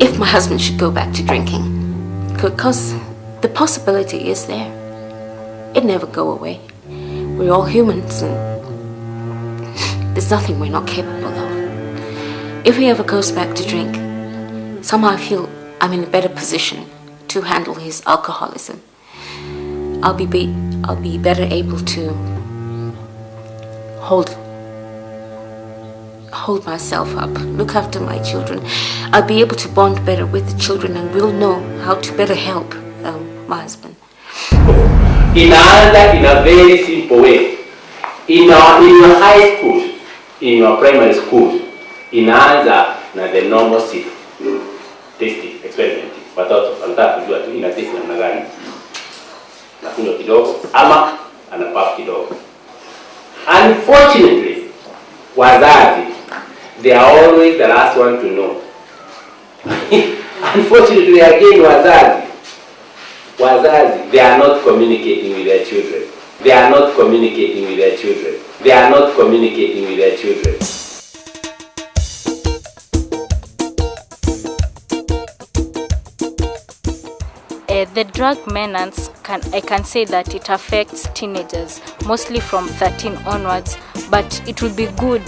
if my husband should go back to drinking, because the possibility is there. It never go away. We're all humans, and there's nothing we're not capable of. If he ever goes back to drink, somehow I feel I'm in a better position to handle his alcoholism. I'll be better able to hold myself up, look after my children. I'll be able to bond better with the children, and we'll know how to better help my husband. Inaanza in a very simple way. In your high school, in your primary school, inaanza na the normal testing experiment. Watoto wanataka kujua tu ina test namna gani. Nakunywa kidogo ama anapuff kidogo. Unfortunately, wazazi, they are always the last one to know. Unfortunately, again, wazazi, they are not communicating with their children. They are not communicating with their children. They are not communicating with their children. The drug menace, I can say that it affects teenagers, mostly from 13 onwards, but it will be good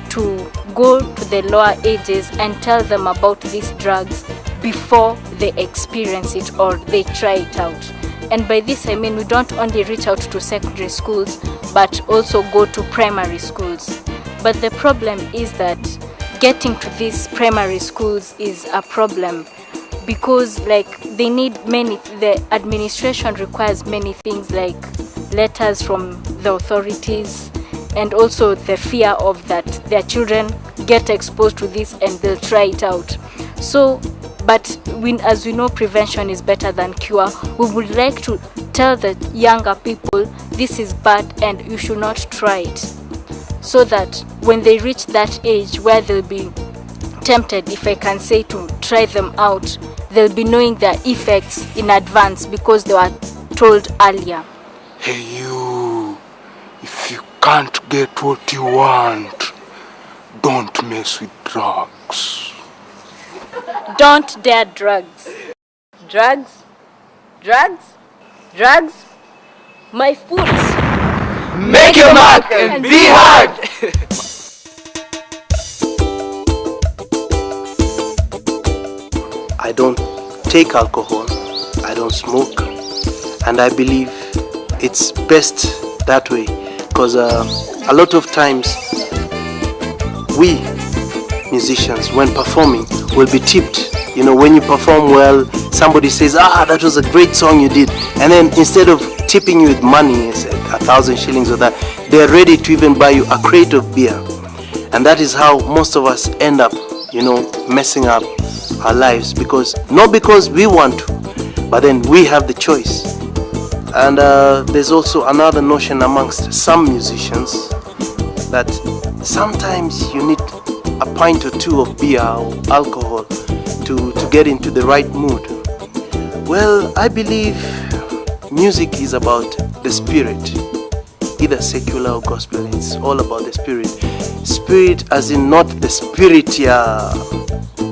to go to the lower ages and tell them about these drugs before they experience it or they try it out. And by this I mean we don't only reach out to secondary schools, but also go to primary schools. But the problem is that getting to these primary schools is a problem, because they need the administration requires many things like letters from the authorities, and also the fear of that their children get exposed to this and they'll try it out. So, but as we know, prevention is better than cure. We would like to tell the younger people this is bad and you should not try it, so that when they reach that age where they'll be tempted, if I can say, to try them out, they'll be knowing their effects in advance because they were told earlier. Hey you, if you can't get what you want, don't mess with drugs. Don't dare drugs. Drugs? Drugs? Drugs? My foot. Make your mark and be hard. I don't take alcohol, I don't smoke, and I believe it's best that way, because a lot of times we musicians, when performing, will be tipped. You know, when you perform well, somebody says, that was a great song you did, and then instead of tipping you with money, it's 1,000 shillings or that, they're ready to even buy you a crate of beer. And that is how most of us end up, messing up our lives, not because we want to, but then we have the choice. And there's also another notion amongst some musicians that sometimes you need a pint or two of beer or alcohol to get into the right mood. Well, I believe music is about the spirit, either secular or gospel. It's all about the spirit. Spirit as in not the spirit ya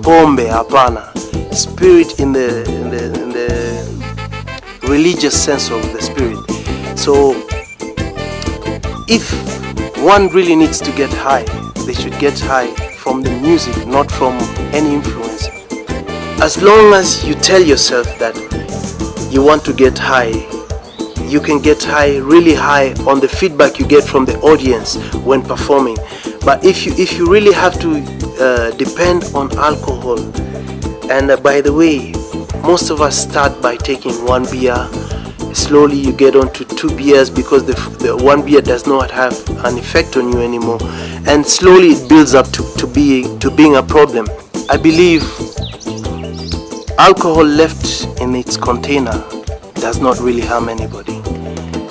pombe, hapana. Spirit in the religious sense of the spirit. So if one really needs to get high, they should get high from the music, not from any influence. As long as you tell yourself that you want to get high, you can get high, really high, on the feedback you get from the audience when performing. But if you really have to depend on alcohol, and by the way, most of us start by taking one beer. Slowly you get on to 2 beers because the 1 beer does not have an effect on you anymore, and slowly it builds up to being a problem. I believe alcohol left in its container does not really harm anybody,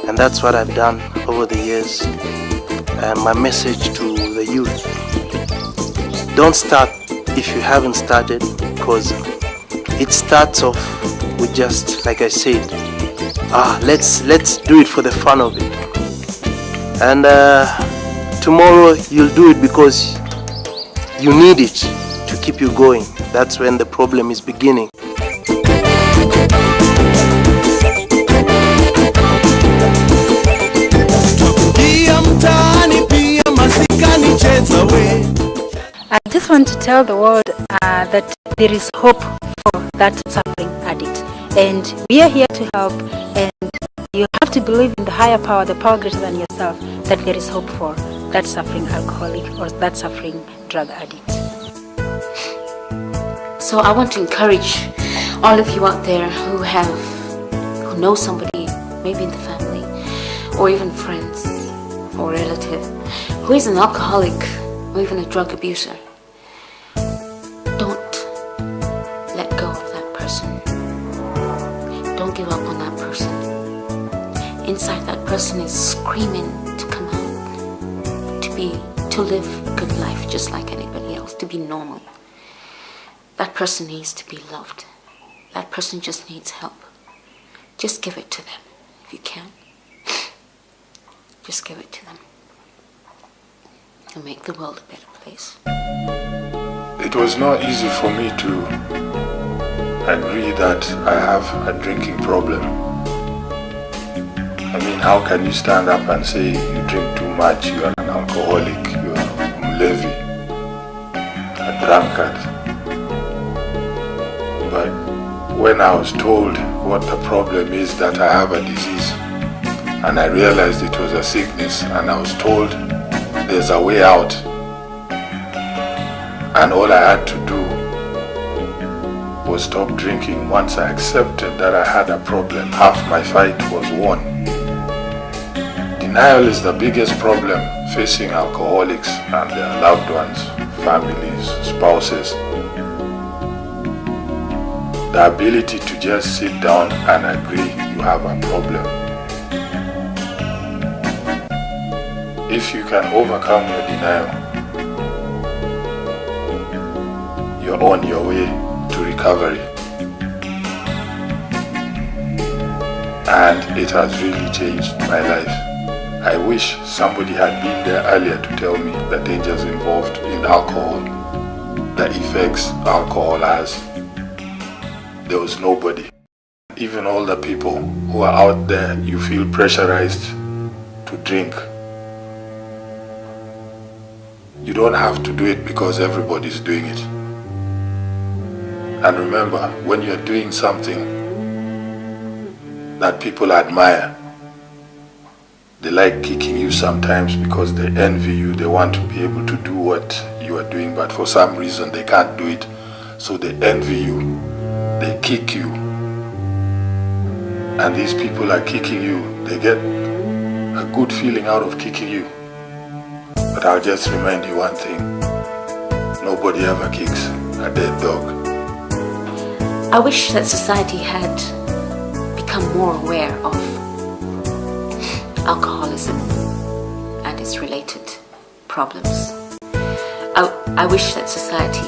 and that's what I've done over the years. And my message to the youth: don't start if you haven't started, because it starts off with just, like I said, let's do it for the fun of it, and tomorrow you'll do it because you need it to keep you going. that's when the problem is beginning. I just want to tell the world that there is hope for that suffering addict, and we are here to help, and you have to believe in the higher power, the power greater than yourself, that there is hope for that suffering alcoholic or that suffering drug addict. So I want to encourage all of you out there who know somebody, maybe in the family, or even friends or relative, who is an alcoholic or even a drug abuser. Don't let go of that person. Don't give up on that person. Inside, that person is screaming to come out, to live a good life just like anybody else, to be normal. That person needs to be loved. That person just needs help. Just give it to them if you can. Just give it to them. To make the world a better place. It was not easy for me to agree that I have a drinking problem. I mean, how can you stand up and say you drink too much, you are an alcoholic, you are a levy, a drunkard? But when I was told what the problem is, that I have a disease, and I realized it was a sickness, and I was told there's a way out, and all I had to do was stop drinking. Once I accepted that I had a problem, half my fight was won. Denial is the biggest problem facing alcoholics and their loved ones, families, spouses. The ability to just sit down and agree you have a problem. If you can overcome your denial, you're on your way to recovery. And it has really changed my life. I wish somebody had been there earlier to tell me the dangers involved in alcohol, the effects alcohol has. There was nobody. Even all the people who are out there, you feel pressurized to drink. You don't have to do it because everybody's doing it. And remember, when you're doing something that people admire, they like kicking you sometimes because they envy you. They want to be able to do what you are doing, but for some reason they can't do it. So they envy you. They kick you, and these people are kicking you. They get a good feeling out of kicking you. But I'll just remind you one thing: nobody ever kicks a dead dog. I wish that society had become more aware of alcoholism and its related problems. I wish that society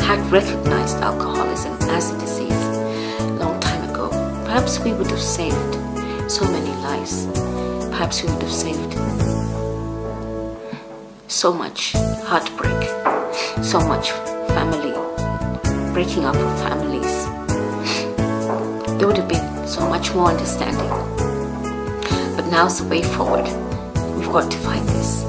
had recognized alcoholism as a disease a long time ago. Perhaps we would have saved so many lives. Perhaps we would have saved so much heartbreak, so much family, breaking up of families. There would have been so much more understanding. But now's the way forward. We've got to fight this.